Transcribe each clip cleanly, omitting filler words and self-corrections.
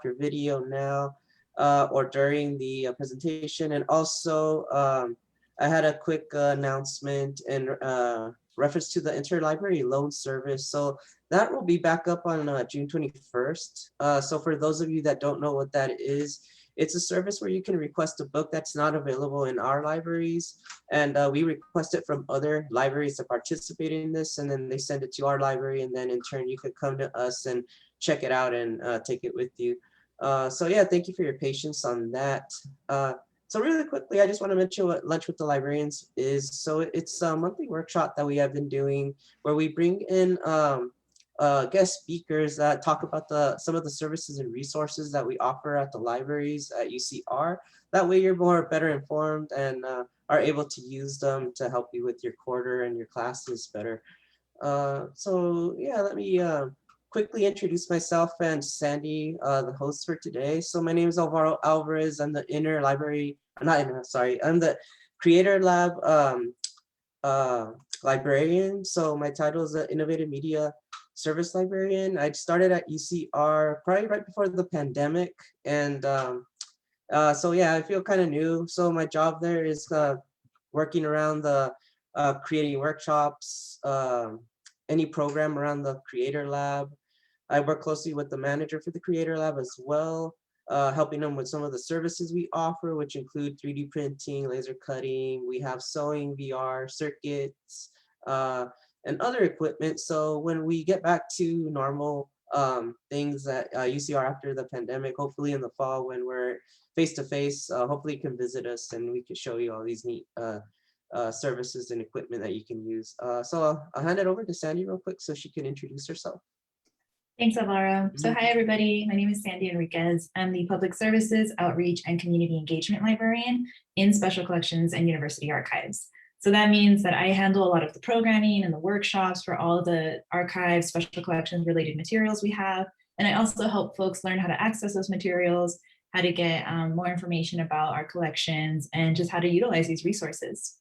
your video now or during the presentation. And also, I had a quick announcement in reference to the interlibrary loan service. So that will be back up on June 21st. So for those of you that don't know what that is, it's a service where you can request a book that's not available in our libraries. And we request it from other libraries to participate in this, and then they send it to our library, and then in turn you could come to us and check it out and take it with you. So yeah, thank you for your patience on that. So really quickly, I just want to mention what Lunch with the Librarians is. So it's a monthly workshop that we have been doing where we bring in guest speakers that talk about some of the services and resources that we offer at the libraries at UCR. That way you're better informed and are able to use them to help you with your quarter and your classes better. So yeah, let me quickly introduce myself and Sandy, the host for today. So my name is Alvaro Alvarez. I'm the I'm the Creator Lab librarian. So my title is the Innovative Media Service Librarian. I started at UCR probably right before the pandemic. And so yeah, I feel kind of new. So my job there is working around the creating workshops, any program around the Creator Lab. I work closely with the manager for the Creator Lab as well, helping them with some of the services we offer, which include 3D printing, laser cutting. We have sewing, VR, circuits, and other equipment. So when we get back to normal things at UCR after the pandemic, hopefully in the fall when we're face-to-face, hopefully you can visit us and we can show you all these neat services and equipment that you can use. So I'll hand it over to Sandy real quick so she can introduce herself. Thanks, Alvaro. So hi, everybody. My name is Sandy Enriquez. I'm the Public Services, Outreach, and Community Engagement Librarian in Special Collections and University Archives. So that means that I handle a lot of the programming and the workshops for all of the archives, special collections related materials we have. And I also help folks learn how to access those materials, how to get more information about our collections, and just how to utilize these resources.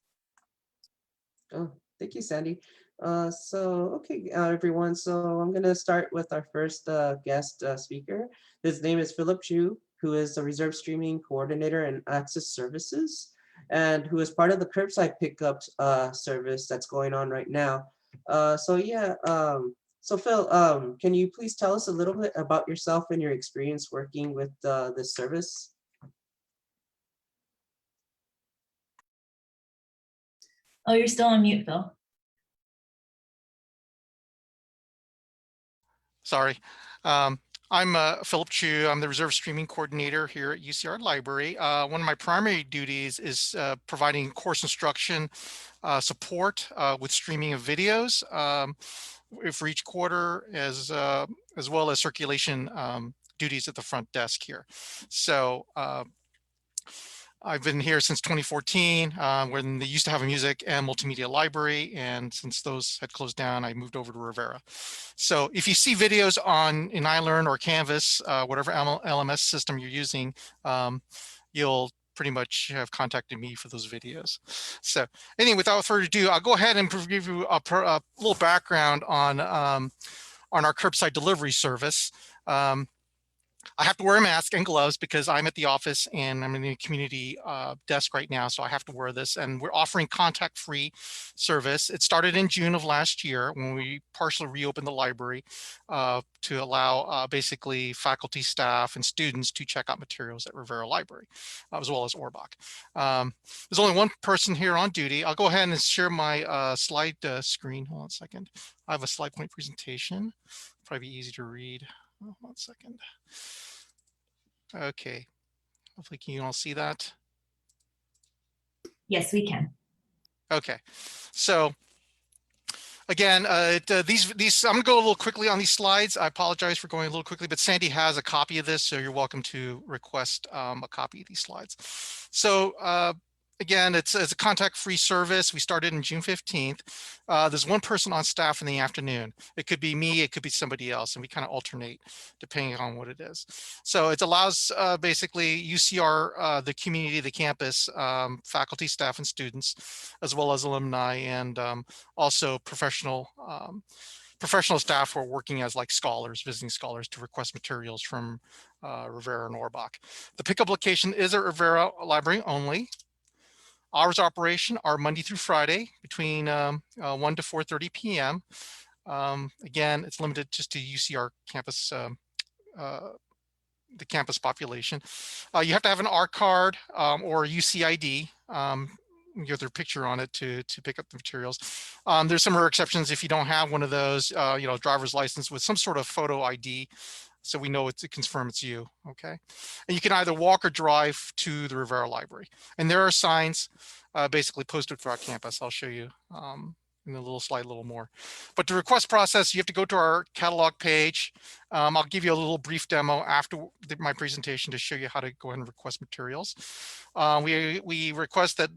Oh, thank you, Sandy. Okay, everyone. So I'm going to start with our first guest speaker. His name is Phillip Chu, who is the Reserve Streaming Coordinator and Access Services, and who is part of the curbside pickup service that's going on right now. So Phil, can you please tell us a little bit about yourself and your experience working with this service? Oh, you're still on mute, Phil. Sorry. I'm Phillip Chu. I'm the Reserve Streaming Coordinator here at UCR Library. One of my primary duties is providing course instruction support with streaming of videos for each quarter, as well as circulation duties at the front desk here. So I've been here since 2014 when they used to have a music and multimedia library, and since those had closed down, I moved over to Rivera. So if you see videos in iLearn or Canvas, whatever LMS system you're using, you'll pretty much have contacted me for those videos. So anyway, without further ado, I'll go ahead and give you a little background on our curbside delivery service. I have to wear a mask and gloves because I'm at the office and I'm in the community desk right now, so I have to wear this. And we're offering contact-free service. It started in June of last year when we partially reopened the library to allow basically faculty, staff, and students to check out materials at Rivera Library, as well as Orbach. There's only one person here on duty. I'll go ahead and share my slide screen. Hold on a second. I have a slide point presentation. Probably be easy to read. Oh, 1 second. Okay, hopefully can you all see that? Yes, we can. Okay, so again, these I'm gonna go a little quickly on these slides. I apologize for going a little quickly, but Sandy has a copy of this, so you're welcome to request a copy of these slides. So again, it's a contact-free service. We started in June 15th. There's one person on staff in the afternoon. It could be me, it could be somebody else, and we kind of alternate depending on what it is. So it allows basically UCR, the community, the campus, faculty, staff, and students, as well as alumni, and also professional professional staff who are working as like scholars, visiting scholars, to request materials from Rivera and Orbach. The pickup location is at Rivera Library only. Hours of operation are Monday through Friday between 1 to 4:30 p.m. Again, it's limited just to UCR campus, the campus population. You have to have an R card or a UCID. You have their picture on it to pick up the materials. There's some rare exceptions if you don't have one of those, driver's license with some sort of photo ID, so we know to confirm it's you, okay? And you can either walk or drive to the Rivera Library. And there are signs basically posted throughout campus. I'll show you in a little slide a little more. But the request process, you have to go to our catalog page. I'll give you a little brief demo after my presentation to show you how to go ahead and request materials. We request that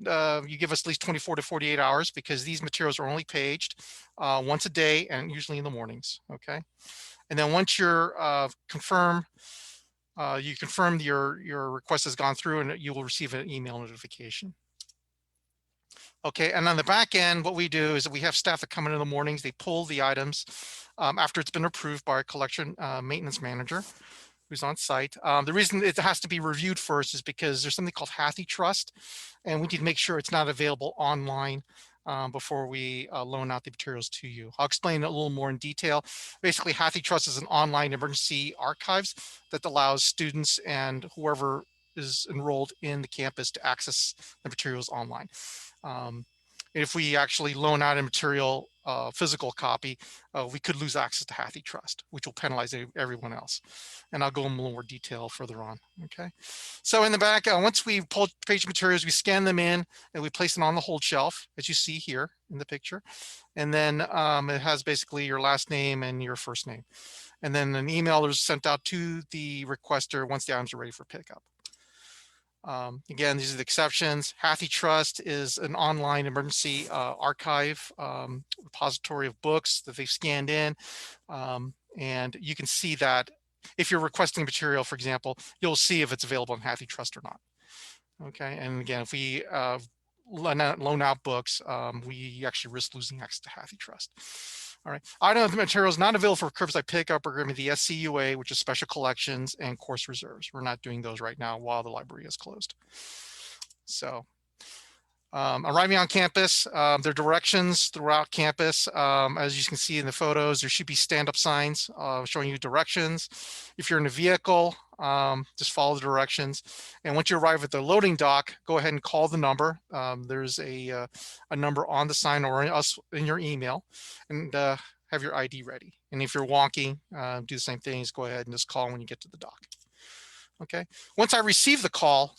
you give us at least 24 to 48 hours because these materials are only paged once a day and usually in the mornings, okay? And then once you're you confirm your request has gone through and you will receive an email notification. Okay, and on the back end, what we do is that we have staff that come in the mornings, they pull the items after it's been approved by our collection maintenance manager who's on site. The reason it has to be reviewed first is because there's something called HathiTrust, and we need to make sure it's not available online before we loan out the materials to you. I'll explain it a little more in detail. Basically, HathiTrust is an online emergency archives that allows students and whoever is enrolled in the campus to access the materials online. If we actually loan out a material, physical copy, we could lose access to HathiTrust, which will penalize everyone else. And I'll go in a little more detail further on, okay? So in the back, once we pull page materials, we scan them in and we place them on the hold shelf, as you see here in the picture. And then it has basically your last name and your first name. And then an email is sent out to the requester once the items are ready for pickup. Again, these are the exceptions. HathiTrust is an online emergency archive repository of books that they've scanned in. And you can see that if you're requesting material, for example, you'll see if it's available in HathiTrust or not. Okay, and again, if we loan out books, we actually risk losing access to HathiTrust. All right, item of the materials not available for curbside pickup are going to be the SCUA, which is special collections, and course reserves. We're not doing those right now while the library is closed. So arriving on campus, there are directions throughout campus. As you can see in the photos, there should be stand-up signs showing you directions. If you're in a vehicle, just follow the directions. And once you arrive at the loading dock, go ahead and call the number. There's a number on the sign or in your email, and have your ID ready. And if you're walking, do the same things. Go ahead and just call when you get to the dock. Okay. Once I receive the call,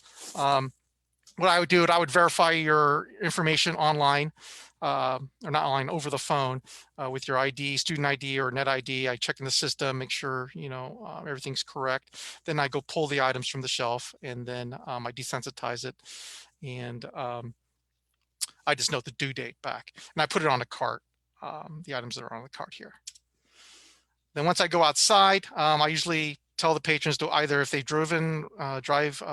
what I would do, I would verify your information online, or not online, over the phone with your ID, student ID or net ID. I check in the system, make sure everything's correct. Then I go pull the items from the shelf, and then I desensitize it, and I just note the due date back, and I put it on a cart. The items that are on the cart here. Then once I go outside, I usually tell the patrons to either, if they've drive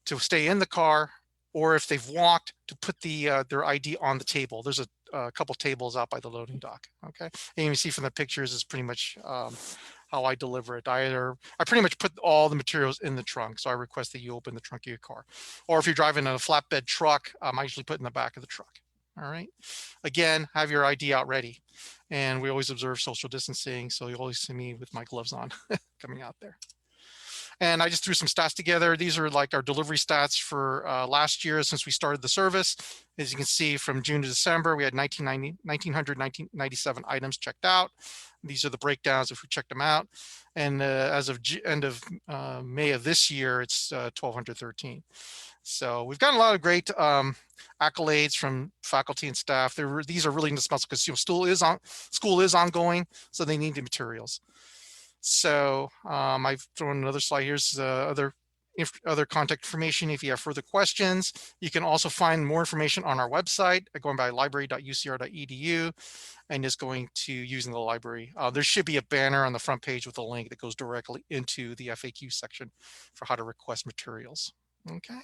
to stay in the car, or if they've walked, to put their ID on the table. There's a couple tables out by the loading dock. Okay, and you can see from the pictures is pretty much how I deliver it. I pretty much put all the materials in the trunk, so I request that you open the trunk of your car. Or if you're driving a flatbed truck, I usually put it in the back of the truck. All right, again, have your ID out ready, and we always observe social distancing, so you always see me with my gloves on coming out there. And I just threw some stats together. These are like our delivery stats for last year since we started the service. As you can see, from June to December, we had 1,997 items checked out. These are the breakdowns if we checked them out. And as of end of May of this year, it's 1,213. So we've gotten a lot of great accolades from faculty and staff. These are really indispensable because school is ongoing, so they need the materials. So I've thrown another slide. Here's other contact information. If you have further questions, you can also find more information on our website going by library.ucr.edu and just going to using the library. There should be a banner on the front page with a link that goes directly into the FAQ section for how to request materials. Okay.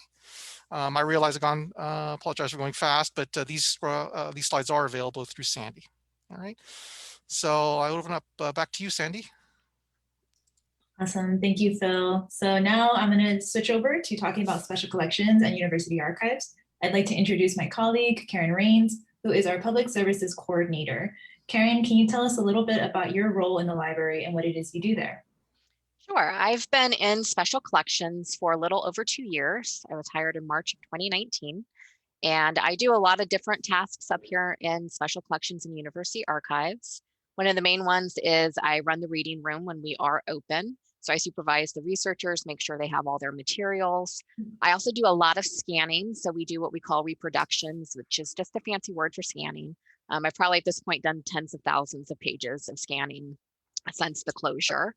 I realize apologize for going fast, but these slides are available through Sandy. All right. So I open up back to you, Sandy. Awesome. Thank you, Phil. So now I'm going to switch over to talking about special collections and university archives. I'd like to introduce my colleague, Karen Rains, who is our public services coordinator. Karen, can you tell us a little bit about your role in the library and what it is you do there? Sure. I've been in special collections for a little over 2 years. I was hired in March of 2019. And I do a lot of different tasks up here in special collections and university archives. One of the main ones is I run the reading room when we are open. So I supervise the researchers, make sure they have all their materials. I also do a lot of scanning. So we do what we call reproductions, which is just a fancy word for scanning. I've probably at this point done tens of thousands of pages of scanning since the closure.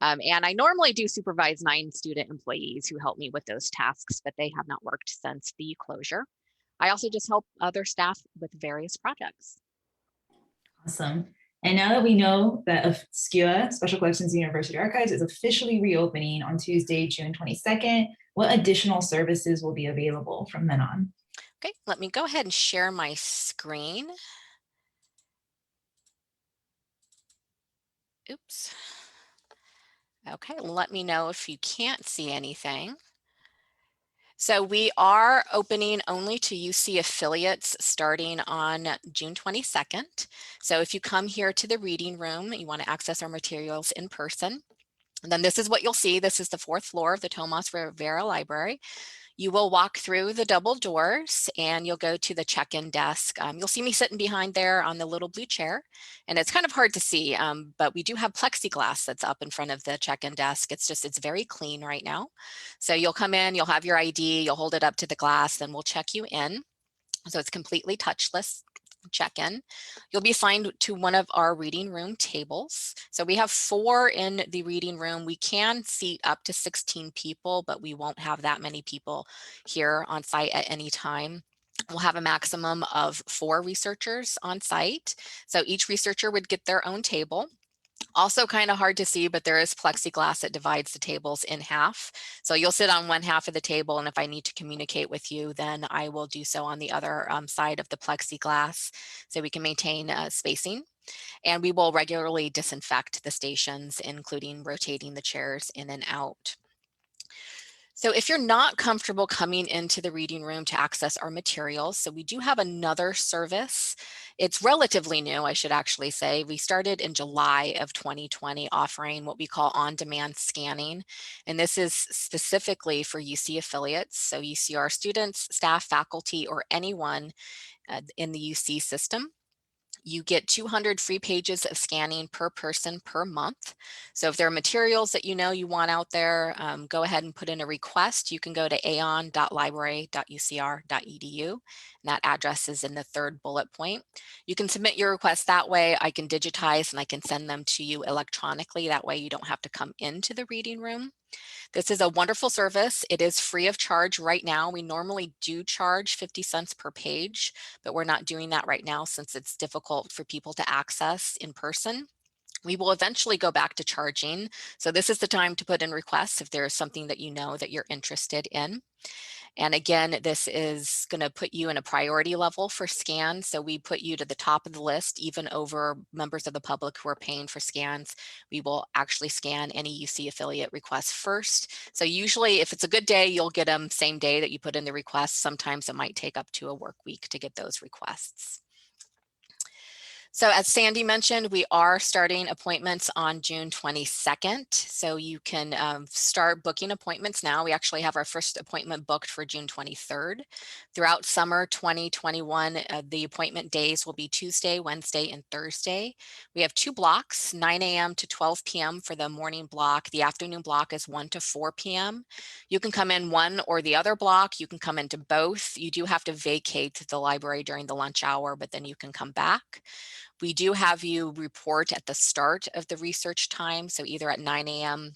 And I normally do supervise 9 student employees who help me with those tasks, but they have not worked since the closure. I also just help other staff with various projects. Awesome. And now that we know that SCUA, Special Collections and University Archives, is officially reopening on Tuesday, June 22nd, what additional services will be available from then on? Okay, let me go ahead and share my screen. Oops. Okay, let me know if you can't see anything. So we are opening only to UC affiliates starting on June 22nd. So if you come here to the reading room, you want to access our materials in person, and then this is what you'll see. This is the 4th floor of the Tomas Rivera Library. You will walk through the double doors and you'll go to the check-in desk. You'll see me sitting behind there on the little blue chair, and it's kind of hard to see, but we do have plexiglass that's up in front of the check-in desk. It's very clean right now. So you'll come in, you'll have your ID, you'll hold it up to the glass, then we'll check you in. So it's completely touchless check-in. You'll be assigned to one of our reading room tables. So we have 4 in the reading room. We can seat up to 16 people, but we won't have that many people here on site at any time. We'll have a maximum of 4 researchers on site. So each researcher would get their own table. Also kind of hard to see, but there is plexiglass that divides the tables in half. So you'll sit on one half of the table, and if I need to communicate with you, then I will do so on the other side of the plexiglass so we can maintain spacing. And we will regularly disinfect the stations, including rotating the chairs in and out. So if you're not comfortable coming into the reading room to access our materials, so we do have another service. It's relatively new, I should actually say. We started in July of 2020 offering what we call on-demand scanning. And this is specifically for UC affiliates, so UCR students, staff, faculty, or anyone in the UC system. You get 200 free pages of scanning per person per month. So if there are materials that you know you want out there, go ahead and put in a request. You can go to aon.library.ucr.edu, and that address is in the 3rd bullet point. You can submit your request that way. I can digitize and I can send them to you electronically. That way you don't have to come into the reading room. This is a wonderful service. It is free of charge right now. We normally do charge 50 cents per page, but we're not doing that right now since it's difficult for people to access in person. We will eventually go back to charging. So this is the time to put in requests if there is something that you know that you're interested in. And again, this is going to put you in a priority level for scans. So we put you to the top of the list, even over members of the public who are paying for scans. We will actually scan any UC affiliate requests first. So usually if it's a good day, you'll get them same day that you put in the request. Sometimes it might take up to a work week to get those requests. So as Sandy mentioned, we are starting appointments on June 22nd. So you can start booking appointments now. We actually have our first appointment booked for June 23rd. Throughout summer 2021, the appointment days will be Tuesday, Wednesday, and Thursday. We have 2 blocks, 9 a.m. to 12 p.m. for the morning block. The afternoon block is 1 to 4 p.m. You can come in one or the other block. You can come into both. You do have to vacate the library during the lunch hour, but then you can come back. We do have you report at the start of the research time, so either at 9 a.m.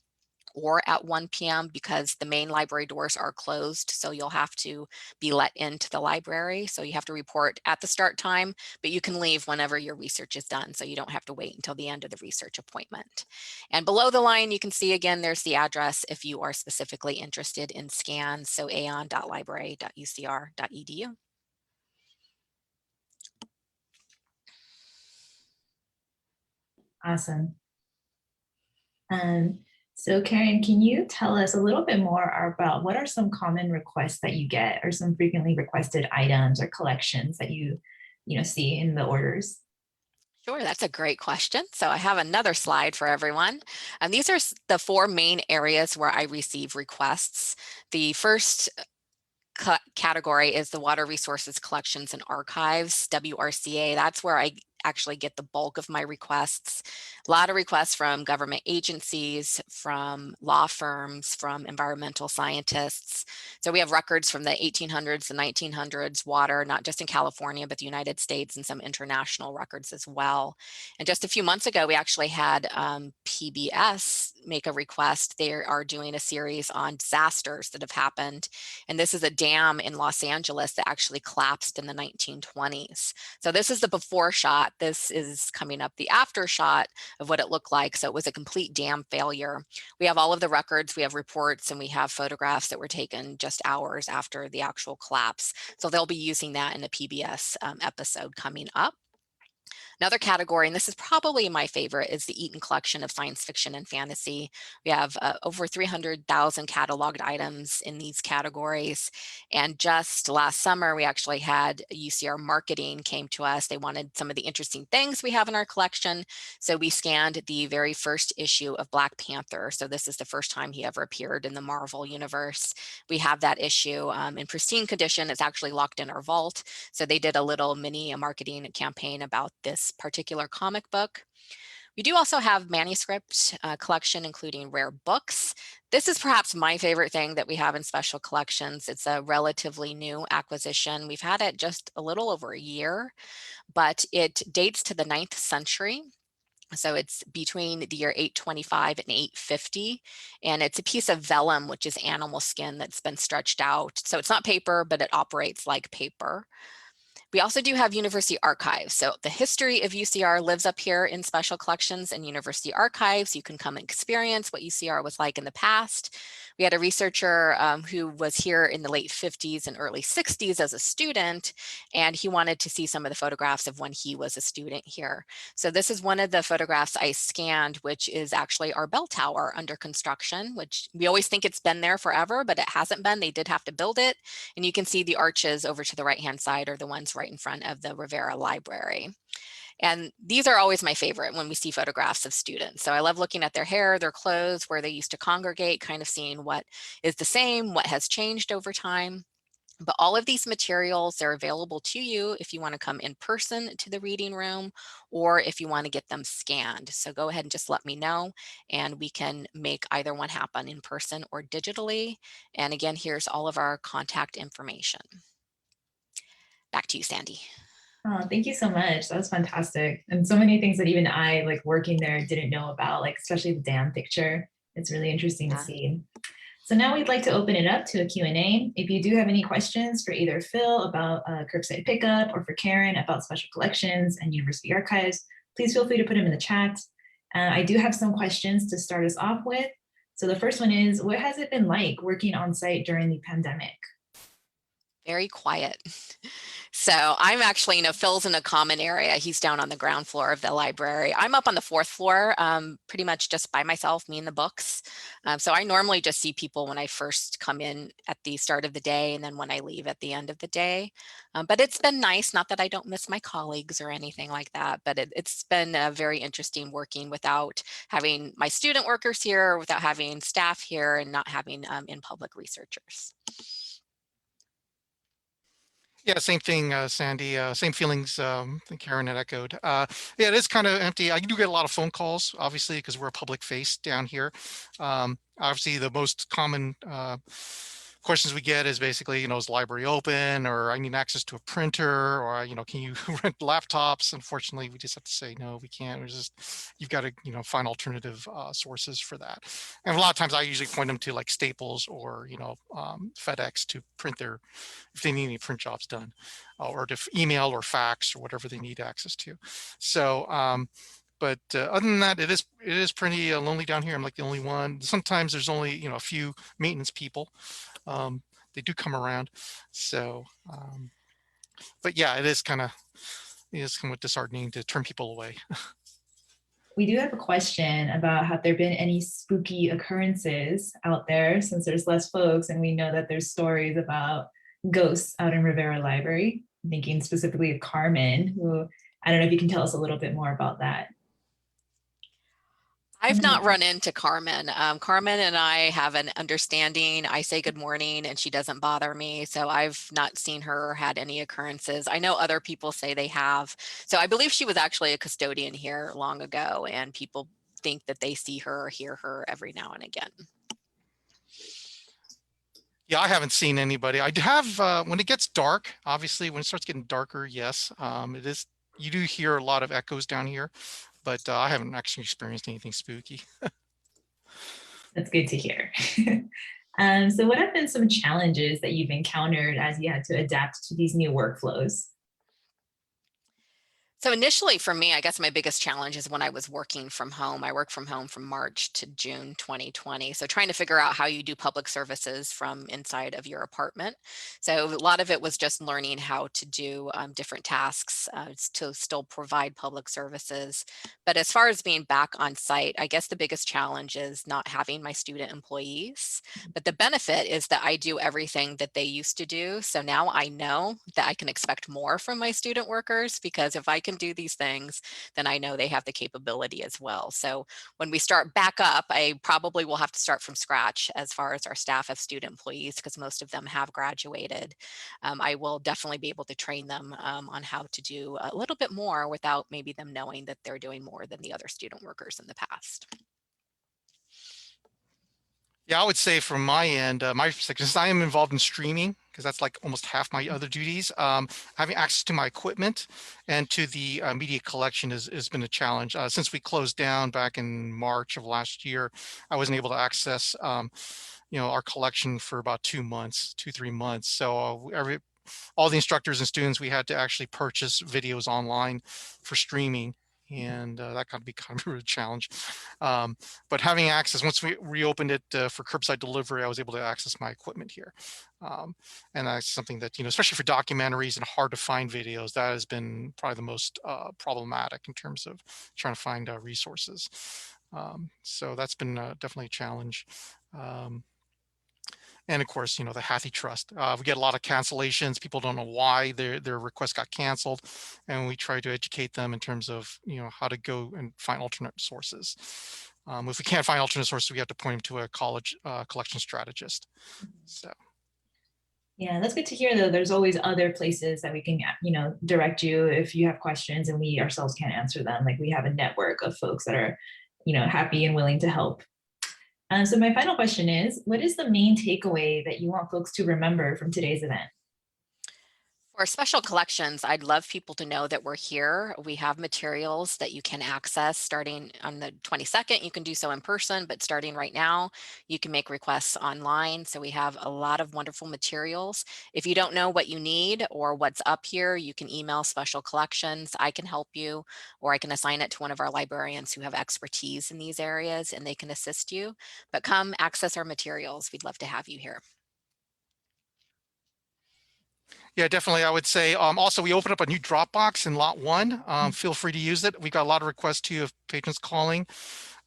or at 1 p.m. because the main library doors are closed, so you'll have to be let into the library. So you have to report at the start time, but you can leave whenever your research is done, so you don't have to wait until the end of the research appointment. And below the line, you can see again, there's the address if you are specifically interested in scans, so aon.library.ucr.edu. Awesome. So Karen, can you tell us a little bit more about what are some common requests that you get, or some frequently requested items or collections that you see in the orders? Sure, that's a great question. So I have another slide for everyone. And these are the 4 main areas where I receive requests. The first category is the Water Resources Collections and Archives, WRCA. That's where I actually get the bulk of my requests. A lot of requests from government agencies, from law firms, from environmental scientists. So we have records from the 1800s, the 1900s, water, not just in California, but the United States, and some international records as well. And just a few months ago, we actually had PBS make a request. They are doing a series on disasters that have happened. And this is a dam in Los Angeles that actually collapsed in the 1920s. So this is the before shot. This is coming up the after shot of what it looked like. So it was a complete dam failure. We have all of the records, we have reports, and we have photographs that were taken just hours after the actual collapse. So they'll be using that in a PBS episode coming up. Another category, and this is probably my favorite, is the Eaton collection of science fiction and fantasy. We have over 300,000 cataloged items in these categories. And just last summer, we actually had UCR marketing came to us. They wanted some of the interesting things we have in our collection. So we scanned the very first issue of Black Panther. So this is the first time he ever appeared in the Marvel universe. We have that issue in pristine condition. It's actually locked in our vault. So they did a little mini marketing campaign about this particular comic book. We do also have manuscript collection, including rare books. This is perhaps my favorite thing that we have in special collections. It's a relatively new acquisition. We've had it just a little over a year, but it dates to the 9th century. So it's between the year 825 and 850. And it's a piece of vellum, which is animal skin that's been stretched out. So it's not paper, but it operates like paper. We also do have university archives. So the history of UCR lives up here in special collections and university archives. You can come and experience what UCR was like in the past. We had a researcher who was here in the late 50s and early 60s as a student, and he wanted to see some of the photographs of when he was a student here. So this is one of the photographs I scanned, which is actually our bell tower under construction, which we always think it's been there forever, but it hasn't been. They did have to build it. And you can see the arches over to the right-hand side are the ones right in front of the Rivera Library. And these are always my favorite when we see photographs of students. So I love looking at their hair, their clothes, where they used to congregate, kind of seeing what is the same, what has changed over time. But all of these materials are available to you if you want to come in person to the reading room, or if you want to get them scanned. So go ahead and just let me know, and we can make either one happen in person or digitally. And again, here's all of our contact information. Back to you, Sandy. Oh, thank you so much. That was fantastic. And so many things that even I, like working there, didn't know about, like especially the dam picture. It's really interesting to see. So now we'd like to open it up to a Q&A. If you do have any questions for either Phil about curbside pickup, or for Karen about special collections and university archives, please feel free to put them in the chat. I do have some questions to start us off with. So the first one is, what has it been like working on site during the pandemic? Very quiet. So I'm actually, Phil's in a common area. He's down on the ground floor of the library. I'm up on the 4th floor, pretty much just by myself, me and the books. So I normally just see people when I first come in at the start of the day, and then when I leave at the end of the day. But it's been nice, not that I don't miss my colleagues or anything like that, but it's been very interesting working without having my student workers here, without having staff here, and not having in-public researchers. Yeah, same thing, Sandy. Same feelings that Karen had echoed. Yeah, it is kind of empty. I do get a lot of phone calls, obviously, because we're a public face down here. Obviously, the most common questions we get is basically, is the library open, or I need access to a printer, or, can you rent laptops? Unfortunately, we just have to say, no, we can't. You've got to, find alternative sources for that. And a lot of times I usually point them to like Staples or, FedEx to print if they need any print jobs done, or to email or fax or whatever they need access to. So, but other than that, it is pretty lonely down here. I'm like the only one. Sometimes there's only a few maintenance people. They do come around. So, but yeah, it is kind of disheartening to turn people away. we do have a question about have there been any spooky occurrences out there since there's less folks and we know that there's stories about ghosts out in Rivera Library. I'm thinking specifically of Carmen, who I don't know if you can tell us a little bit more about that. I've not run into Carmen. Carmen and I have an understanding. I say good morning and she doesn't bother me. So I've not seen her or had any occurrences. I know other people say they have. So I believe she was actually a custodian here long ago, and people think that they see her or hear her every now and again. Yeah, I haven't seen anybody. I do have, when it gets dark, obviously when it starts getting darker, yes, it is, you do hear a lot of echoes down here, but I haven't actually experienced anything spooky. That's good to hear. So what have been some challenges that you've encountered as you had to adapt to these new workflows? So initially for me, I guess my biggest challenge is when I was working from home. I worked from home from March to June 2020. So trying to figure out how you do public services from inside of your apartment. So a lot of it was just learning how to do different tasks to still provide public services. But as far as being back on site, I guess the biggest challenge is not having my student employees. But the benefit is that I do everything that they used to do. So now I know that I can expect more from my student workers, because if I can do these things, then I know they have the capability as well. So when we start back up, I probably will have to start from scratch as far as our staff of student employees, because most of them have graduated. I will definitely be able to train them on how to do a little bit more without maybe them knowing that they're doing more than the other student workers in the past. Yeah, I would say from my end, since I am involved in streaming, because that's like almost half my other duties, having access to my equipment and to the media collection has been a challenge. Since we closed down back in March of last year, I wasn't able to access, our collection for about 2 months, 3 months. So all the instructors and students, we had to actually purchase videos online for streaming. And that kind of become a challenge. But having access, once we reopened it for curbside delivery, I was able to access my equipment here. And that's something that, especially for documentaries and hard to find videos, that has been probably the most problematic in terms of trying to find resources. So that's been definitely a challenge. And of course, the Hathy Trust. We get a lot of cancellations. People don't know why their request got canceled. And we try to educate them in terms of, how to go and find alternate sources. If we can't find alternate sources, we have to point them to a college collection strategist. So. Yeah, that's good to hear, though. There's always other places that we can, direct you if you have questions and we ourselves can't answer them. Like we have a network of folks that are, happy and willing to help. So my final question is, what is the main takeaway that you want folks to remember from today's event? For special collections, I'd love people to know that we're here. We have materials that you can access starting on the 22nd. You can do so in person, but starting right now, you can make requests online. So we have a lot of wonderful materials. If you don't know what you need or what's up here, you can email special collections. I can help you, or I can assign it to one of our librarians who have expertise in these areas and they can assist you. But come access our materials. We'd love to have you here. Yeah, definitely. I would say also we opened up a new Dropbox in lot 1. Feel free to use it. We got a lot of requests too of patrons calling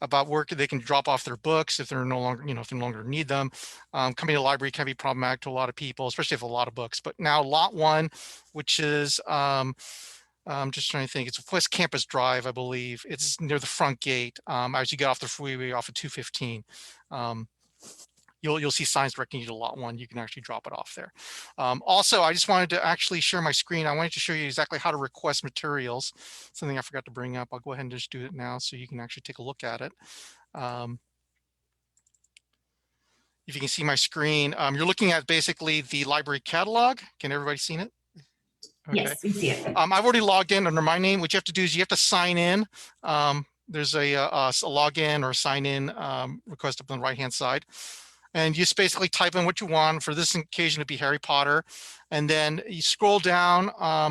about work. They can drop off their books if they're no longer, if they no longer need them. Coming to the library can be problematic to a lot of people, especially if a lot of books. But now lot 1, which is I'm just trying to think. It's West Campus Drive, I believe. It's near the front gate as you get off the freeway off of 215. You'll see signs directing you to lot 1. You can actually drop it off there. Also, I just wanted to actually share my screen. I wanted to show you exactly how to request materials. Something I forgot to bring up. I'll go ahead and just do it now so you can actually take a look at it. If you can see my screen, you're looking at basically the library catalog. Can everybody see it? Okay. Yes, we see it. I've already logged in under my name. What you have to do is you have to sign in. There's a login or sign in request up on the right-hand side. And you just basically type in what you want. For this occasion, it'd be Harry Potter. And then you scroll down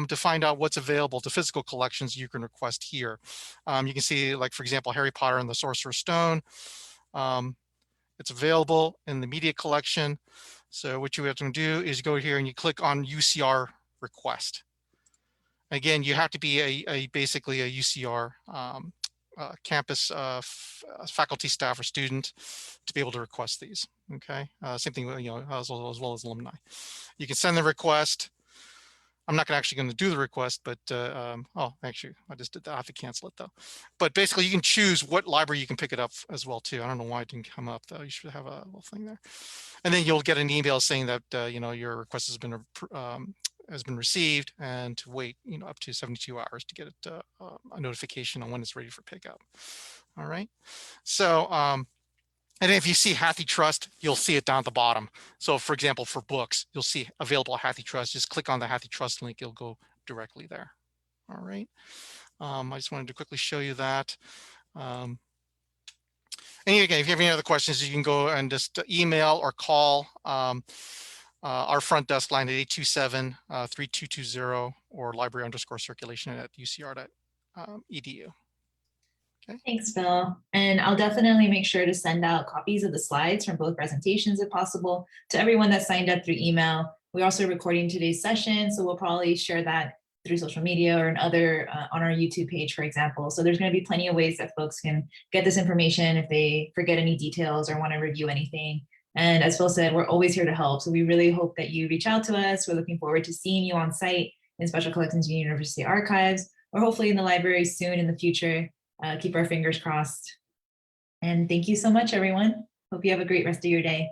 to find out what's available to physical collections you can request here. You can see, like, for example, Harry Potter and the Sorcerer's Stone. It's available in the media collection. So what you have to do is go here and you click on UCR Request. Again, you have to be basically a UCR campus faculty, staff, or student to be able to request these. Okay, same thing, as well as alumni. You can send the request. I'm not actually going to do the request, but oh, actually, I just did that. I have to cancel it though. But basically, you can choose what library you can pick it up as well too. I don't know why it didn't come up though. You should have a little thing there, and then you'll get an email saying that your request has been received, and to wait up to 72 hours to get it a notification on when it's ready for pickup. All right, so and then if you see HathiTrust, you'll see it down at the bottom. So for example, for books, you'll see available at HathiTrust. Just click on the HathiTrust link, it'll go directly there. All right. I just wanted to quickly show you that. And again, if you have any other questions, you can go and just email or call our front desk line at 827-3220 or library_circulation@ucr.edu. Okay. Thanks, Phil. And I'll definitely make sure to send out copies of the slides from both presentations if possible to everyone that signed up through email. We're also recording today's session, so we'll probably share that through social media or on our YouTube page, for example. So there's going to be plenty of ways that folks can get this information if they forget any details or want to review anything. And as Phil said, we're always here to help. So we really hope that you reach out to us. We're looking forward to seeing you on site in Special Collections University Archives, or hopefully in the library soon in the future. Keep our fingers crossed. And thank you so much, everyone. Hope you have a great rest of your day.